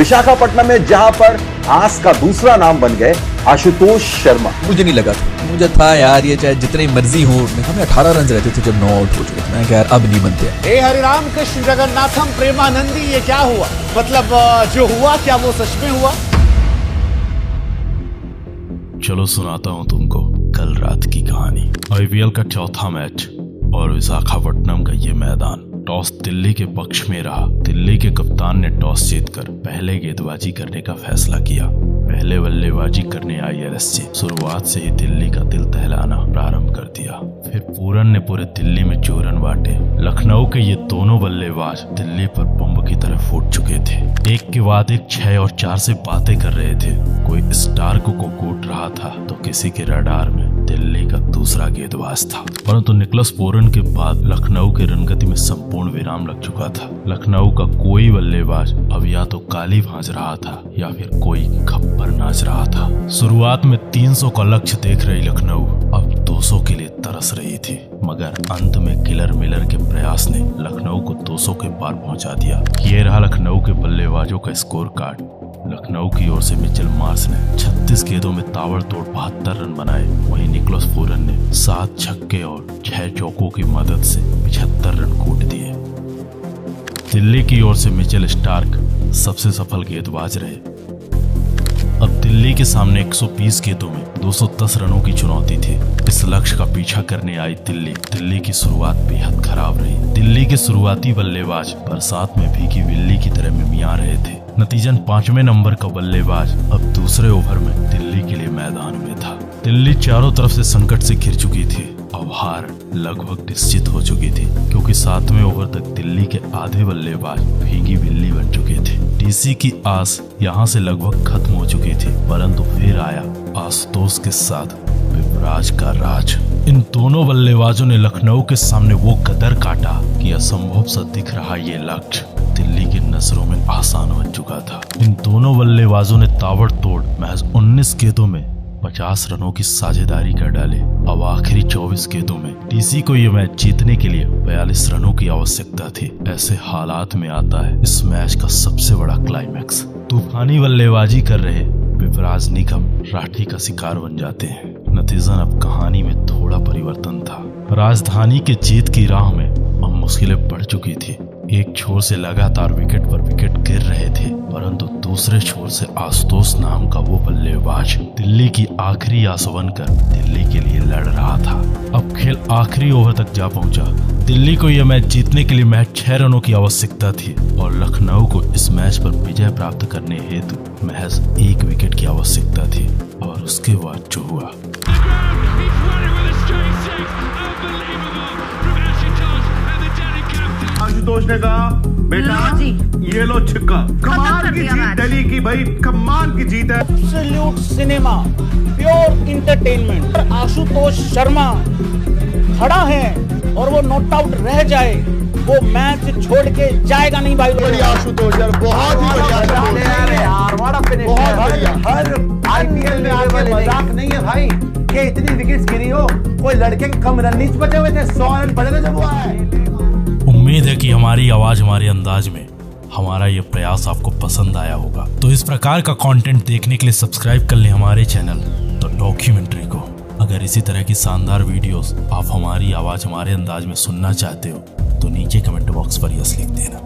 विशाखापट्टनम में जहां पर आस का दूसरा नाम बन गए आशुतोष शर्मा। मुझे नहीं लगा था, मुझे था यार ये चाहे जितने मर्जी हो, हमें 18 रन रहते थे जब 9 आउट हो चुके थे। मैं यार अब नहीं बनते। हे हरिराम कृष्ण जगन्नाथम प्रेमानंदी, ये क्या हुआ? मतलब जो हुआ क्या वो सच में हुआ? चलो सुनाता हूँ तुमको कल रात की कहानी। आईपीएल का चौथा मैच और विशाखापट्टनम का ये मैदान। टॉस दिल्ली के पक्ष में रहा। दिल्ली के कप्तान ने टॉस जीतकर पहले गेंदबाजी करने का फैसला किया। पहले बल्लेबाजी करने आई एलएसजी शुरुआत से ही दिल्ली का दिल दहलाना प्रारंभ कर दिया। फिर पूरन ने पूरे दिल्ली में 4 रन बांटे। लखनऊ के ये दोनों बल्लेबाज दिल्ली पर बम की तरह फूट चुके थे। एक के बाद एक 6 और 4 से बातें कर रहे थे। कोई स्टार्क को कूट रहा था तो किसी के रडार में दिल्ली का दूसरा गेंदबाज था। परंतु निकोलस पूरन के बाद लखनऊ के रणगति में संपूर्ण विराम लग चुका था। लखनऊ का कोई बल्लेबाज अब या तो काली भांज रहा था या फिर कोई खप्पर नाच रहा था। शुरुआत में 300 का लक्ष्य देख रही लखनऊ अब 200 के लिए तरस रही थी, मगर अंत में किलर मिलर के प्रयास ने लखनऊ को 200 के पार पहुंचा दिया। ये रहा लखनऊ के बल्लेबाजों का स्कोर कार्ड। लखनऊ की ओर से मिचेल मार्श ने 36 गेंदों में ताबड़तोड़ 72 रन बनाए। वहीं निकोलस पूरन ने 7 छक्के और 6 चौकों की मदद से 75 रन कूट दिए। दिल्ली की ओर से मिचेल स्टार्क सबसे सफल गेंदबाज रहे। अब दिल्ली के सामने 120 गेंदों में 210 रनों की चुनौती थी। इस लक्ष्य का पीछा करने आई दिल्ली की शुरुआत बेहद खराब रही। दिल्ली के शुरुआती बल्लेबाज बरसात में भीगी बिल्ली की तरह मिमिया रहे थे। नतीजन 5वें नंबर का बल्लेबाज अब दूसरे ओवर में दिल्ली के लिए मैदान में था। दिल्ली चारों तरफ से संकट से घिर चुकी थी। अब हार लगभग निश्चित हो चुकी थी, क्योंकि 7वें ओवर तक दिल्ली के आधे बल्लेबाज भीगी बिल्ली बन चुके थे। डीसी की आस यहाँ से लगभग खत्म हो चुकी थी, परंतु फिर आया आशुतोष के साथ विपराज का राज। इन दोनों बल्लेबाजों ने लखनऊ के सामने वो कदर काटा कि असंभव सा दिख रहा ये लक्ष्य दिल्ली की नजरों में आसान बन चुका था। इन दोनों बल्लेबाजों ने ताबड़तोड़ महज 19 गेंदों में 50 रनों की साझेदारी कर डाले। अब आखिरी 24 गेंदों में डीसी को यह मैच जीतने के लिए 42 रनों की आवश्यकता थी। ऐसे हालात में आता है इस मैच का सबसे बड़ा क्लाइमैक्स। तूफानी बल्लेबाजी कर रहे विपराज निगम राठी का शिकार बन जाते हैं। नतीजन अब कहानी में थोड़ा परिवर्तन था। राजधानी के जीत की राह में अब मुश्किलें बढ़ चुकी थी। एक छोर से लगातार विकेट पर विकेट गिर रहे थे, परंतु दूसरे छोर से आशुतोष नाम का वो बल्लेबाज दिल्ली की आखिरी आस बनकर दिल्ली के लिए लड़ रहा था। अब खेल आखिरी ओवर तक जा पहुंचा। दिल्ली को यह मैच जीतने के लिए महज 6 रनों की आवश्यकता थी और लखनऊ को इस मैच पर विजय प्राप्त करने हेतु महज 1 विकेट की आवश्यकता थी। और उसके बाद जो हुआ, आशुतोष ने कहा, बेटा ये लो छिक्का। कमाल की जीत दिल्ली की, भाई कमाल की जीत है। Absolute cinema, pure entertainment. Ashutosh Sharma खड़ा है और वो नॉट आउट रह जाए, वो मैच छोड़ के जाएगा नहीं भाई। बढ़िया आशुतोष यार, बहुत ही बढ़िया यार, बड़ा फिनिश। बहुत बढ़िया। हर आईपीएल में आके मजाक नहीं है भाई कि इतनी विकेट्स गिरी हो। कोई लड़के कम रन नहीं बचे हुए थे, 100 रन पड़े थे जब वो आए। उम्मीद है कि हमारी आवाज, हमारे अंदाज में हमारा ये प्रयास आपको पसंद आया होगा। तो इस प्रकार का कंटेंट देखने के लिए सब्सक्राइब कर लें हमारे चैनल द डॉक्यूमेंट्री को। अगर इसी तरह की शानदार वीडियोस आप हमारी आवाज, हमारे अंदाज में सुनना चाहते हो तो नीचे कमेंट बॉक्स पर यस लिख देना।